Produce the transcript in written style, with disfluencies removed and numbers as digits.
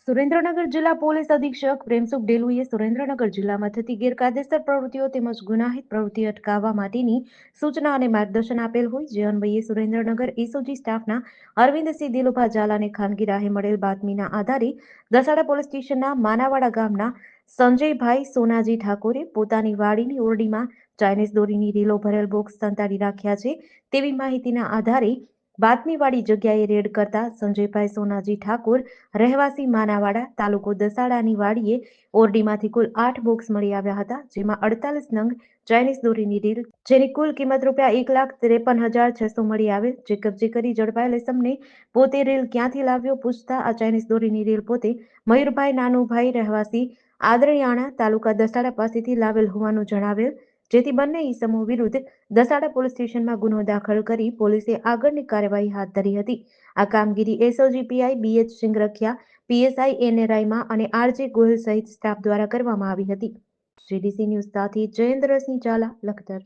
સુરેન્દ્રનગર જિલ્લા પોલીસ અધિક્ષક પ્રેમસુખ ડેલુએ સુરેન્દ્રનગર જિલ્લામાં થતી ગેરકાયદેસર પ્રવૃત્તિઓ તેમજ ગુનાહિત પ્રવૃત્તિ અટકાવવા માટેની સૂચના અને માર્ગદર્શન આપેલ હોય જે અન્વયે સુરેન્દ્રનગર એસઓજી સ્ટાફના અરવિંદસિંહ દિલુભા ઝાલાને ખાનગી રાહે મળેલ બાતમીના આધારે દસાડા પોલીસ સ્ટેશનના માનાવાડા ગામના સંજયભાઈ સોનાજી ઠાકોરે પોતાની વાડીની ઓરડીમાં ચાઇનીઝ દોરીની રીલો ભરેલ બોક્સ સંતાડી રાખ્યા છે તેવી માહિતીના આધારે બાતમીવાળી જગ્યાએ રેડ કરતા સંજયભાઈ સોનાજી ઠાકોર રહેવાસી માનાવાડા તાલુકો દસાડાની વાડીએ ઓરડીમાંથી કુલ 8 બોક્સ મળી આવ્યા હતા જેમાં 48 નંગ ચાઇનીઝ દોરીની રીલ જેની કુલ કિંમત ₹1,53,600 મળી આવેલ જે કબજે કરી ઝડપાયેલ ઇસમને પોતે રીલ ક્યાંથી લાવ્યો પૂછતા આ ચાઇનીઝ દોરીની રીલ પોતે મયુરભાઈ નાનુભાઈ રહેવાસી આદરયાણા તાલુકા દસાડા પાસેથી લાવેલ હોવાનું જણાવેલ જેથી બંને ઇસમો વિરુદ્ધ દસાડા પોલીસ સ્ટેશનમાં ગુનો દાખલ કરી પોલીસે આગળની કાર્યવાહી હાથ ધરી હતી આ કામગીરી એસઓજી પીઆઈ બીએચ સિંગરખિયા પીએસઆઈ એને રાયમા અને આરજે ગોહિલ સહિત સ્ટાફ દ્વારા કરવામાં આવી હતી જીડીસી ન્યૂઝ સાથે જયેન્દ્રસિંહ ઝાલા લખતર।